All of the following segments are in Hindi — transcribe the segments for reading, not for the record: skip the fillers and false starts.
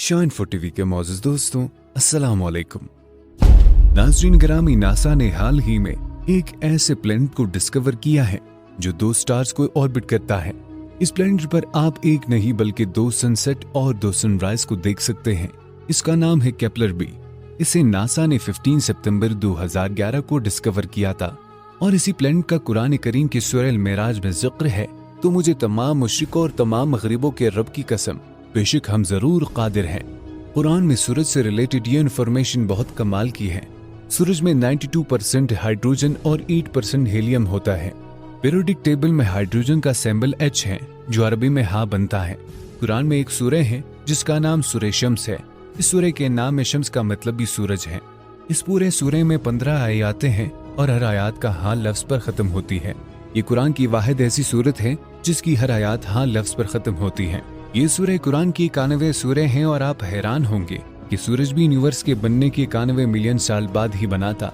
शाइन फॉर टीवी के मौजूद दोस्तों, अस्सलाम वालेकुम। नाज़रीन गिरामी, नासा ने हाल ही में एक ऐसे प्लैनेट को डिस्कवर किया है जो 2 स्टार्स को ऑर्बिट करता है। इस प्लैनेट पर आप एक नहीं बल्कि 2 सनसेट और 2 सनराइज को देख सकते हैं। इसका नाम है केपलर बी। इसे नासा ने 15 सितंबर 2011 को डिस्कवर किया था और इसी प्लैनेट का कुरान करीम की सूरह अल मेराज में जिक्र है। तो मुझे तमाम मुशरिकों और तमाम मगरिबों के रब की कसम, बेशक हम जरूर कादिर हैं। कुरान में सूरज से रिलेटेड ये इन्फॉर्मेशन बहुत कमाल की है। सूरज में 92% हाइड्रोजन और 8% हीलियम होता है। पीरियोडिक टेबल में हाइड्रोजन का सिंबल H है जो अरबी में हा बनता है। कुरान में एक सूरह है जिसका नाम सूरह शम्स है। इस सूरह के नाम में शम्स का मतलब भी सूरज है। इस पूरे सूरह में 15 आयातें हैं और हर आयत का हा लफ्ज पर खत्म होती है। ये कुरान की वाहिद ऐसी सूरत है जिसकी हर आयत हा लफ्ज पर खत्म होती है। ये सूरह कुरान की 91 सूरह हैं और आप हैरान होंगे कि सूरज भी यूनिवर्स के बनने के 91 मिलियन साल बाद ही बना था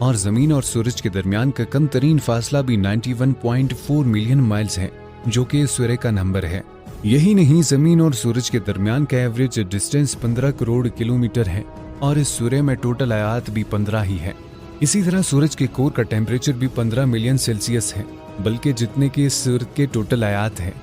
और जमीन और सूरज के दरमियान का कम तरीन फासला भी 91.4 मिलियन माइल्स है, जो कि इस सूरह का नंबर है। यही नहीं, जमीन और सूरज के दरमियान का एवरेज डिस्टेंस 15 करोड़ किलोमीटर है और इस सूरह में टोटल आयात भी 15 ही है। इसी तरह सूरज के कोर का टेम्परेचर भी 15 मिलियन सेल्सियस है, बल्कि जितने की इस सूरत के टोटल आयात है।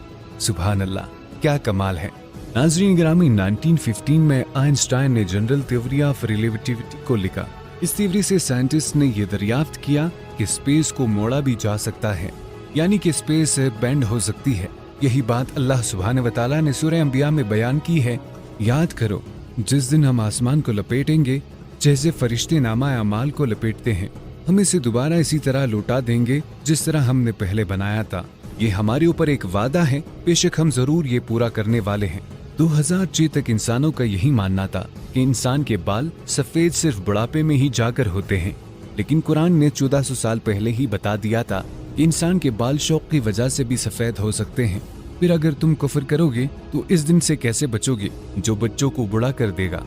सुभान अल्लाह, क्या कमाल है। नाज़रीन गिरामी, 1915 में आइंस्टाइन ने जनरल थ्योरी ऑफ रिलेटिविटी को लिखा। इस थ्योरी से साइंटिस्ट ने यह दरियाफ्त किया कि स्पेस को मोड़ा भी जा सकता है, यानी कि स्पेस बेंड हो सकती है। यही बात अल्लाह सुब्हानहू व तआला ने सूरह अंबिया में बयान की है। याद करो, जिस दिन हम आसमान को लपेटेंगे जैसे फरिश्ते नामा अमाल को लपेटते हैं, हम इसे दोबारा इसी तरह लौटा देंगे जिस तरह हमने पहले बनाया था। ये हमारे ऊपर एक वादा है, बेशक हम जरूर ये पूरा करने वाले हैं। 2006 तक इंसानों का यही मानना था कि इंसान के बाल सफेद सिर्फ बुढ़ापे में ही जाकर होते हैं, लेकिन कुरान ने 1400 साल पहले ही बता दिया था कि इंसान के बाल शौक की वजह से भी सफेद हो सकते हैं। फिर अगर तुम कुफ्र करोगे तो इस दिन से कैसे बचोगे जो बच्चों को बुढ़ा कर देगा।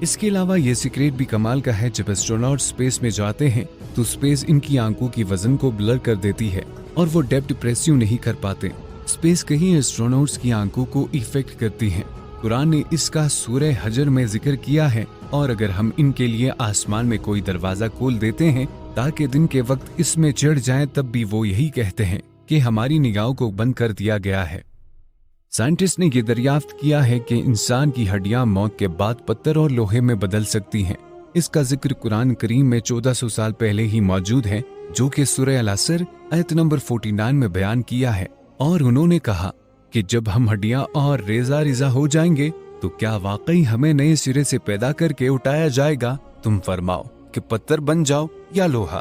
इसके अलावा ये सीक्रेट भी कमाल का है। जब एस्ट्रोनॉट स्पेस में जाते हैं तो स्पेस इनकी आंखों की वजन को ब्लर कर देती है और वो डेप्थ परसीव नहीं कर पाते। स्पेस कहीं एस्ट्रोनॉट्स की आंखों को इफेक्ट करती है। कुरान ने इसका सूरह हजर में जिक्र किया है। और अगर हम इनके लिए आसमान में कोई दरवाजा खोल देते हैं ताकि दिन के वक्त इसमें चढ़ जाएं, तब भी वो यही कहते हैं कि हमारी निगाहों को बंद कर दिया गया है। साइंटिस्ट ने यह दरियाफ्त किया है कि इंसान की हड्डियां मौत के बाद पत्थर और लोहे में बदल सकती हैं। इसका जिक्र कुरान करीम में 1400 साल पहले ही मौजूद है, जो कि सूरह अल असर आयत नंबर 49 में बयान किया है। और उन्होंने कहा कि जब हम हड्डियां और रेजा रेजा हो जाएंगे तो क्या वाकई हमें नए सिरे से पैदा करके उठाया जाएगा? तुम फरमाओ कि पत्थर बन जाओ या लोहा।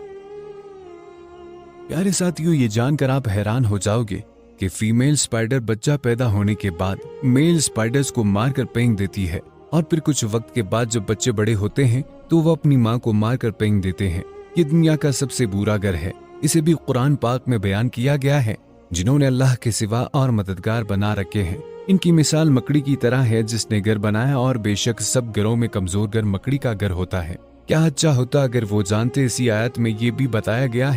प्यारे साथियों, ये जानकर आप हैरान हो जाओगे कि फीमेल स्पाइडर बच्चा पैदा होने के बाद मेल स्पाइडर्स को मारकर फेंक देती है और फिर कुछ वक्त के बाद जब बच्चे बड़े होते हैं तो वो अपनी माँ को मारकर फेंक देते हैं। ये दुनिया का सबसे बुरा घर है। इसे भी कुरान पाक में बयान किया गया है। जिन्होंने अल्लाह के सिवा और मददगार बना रखे हैं, इनकी मिसाल मकड़ी की तरह है जिसने घर बनाया, और बेशक सब घरों में कमजोर घर मकड़ी का घर होता है। क्या अच्छा होता अगर वो जानते। इसी आयत में ये भी बताया गया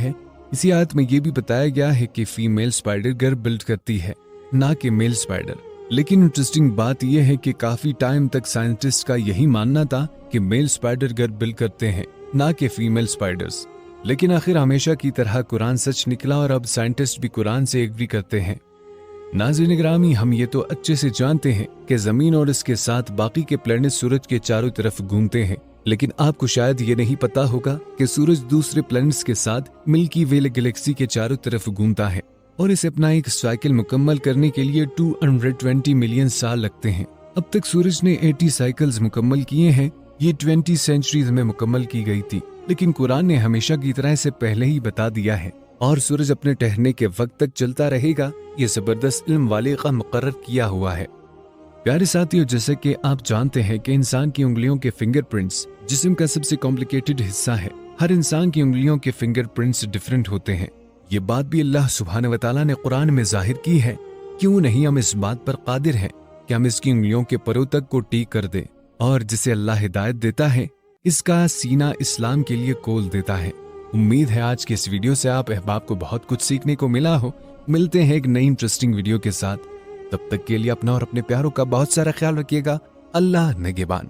है कि फीमेल स्पाइडर घर बिल्ड करती है, ना कि मेल स्पाइडर। लेकिन इंटरेस्टिंग बात यह है कि काफी टाइम तक साइंटिस्ट का यही मानना था कि मेल स्पाइडर घर बिल्ड करते हैं, ना कि फीमेल स्पाइडर्स। लेकिन आखिर हमेशा की तरह कुरान सच निकला और अब साइंटिस्ट भी कुरान से एग्री करते हैं। नाज़रीन गिरामी, हम ये तो अच्छे से जानते हैं कि जमीन और इसके साथ बाकी के प्लैनेट सूरज के चारों तरफ घूमते हैं, लेकिन आपको शायद ये नहीं पता होगा कि सूरज दूसरे प्लैनेट्स के साथ मिल्की वे गैलेक्सी के चारों तरफ घूमता है और इसे अपना एक साइकिल मुकम्मल करने के लिए 220 मिलियन साल लगते हैं। अब तक सूरज ने 80 साइकिल्स मुकम्मल किए हैं। ये 20 सेंचुरीज में मुकम्मल की गई थी, लेकिन कुरान ने हमेशा की तरह इसे पहले ही बता दिया है और सूरज अपने ठहरने के वक्त तक चलता रहेगा। ये जबरदस्त इल्म वाले का मुकर्रर किया हुआ है। प्यारे साथियों, जैसे कि आप जानते हैं कि इंसान की उंगलियों के फिंगरप्रिंट्स जिस्म का सबसे कॉम्प्लिकेटेड हिस्सा है। हर इंसान की उंगलियों के फिंगरप्रिंट्स डिफरेंट होते हैं। ये बात भी अल्लाह सुब्हानहू व तआला ने कुरान में जाहिर की है। क्यों नहीं हम इस बात पर कादिर हैं कि हम इसकी उंगलियों के परों तक को ठीक कर दें, और जिसे अल्लाह हिदायत देता है इसका सीना इस्लाम के लिए खोल देता है। उम्मीद है आज के इस वीडियो से आप अहबाब को बहुत कुछ सीखने को मिला हो। मिलते हैं एक नई इंटरेस्टिंग वीडियो के साथ। तब तक के लिए अपना और अपने प्यारों का बहुत सारा ख्याल रखिएगा। अल्लाह निगहबान।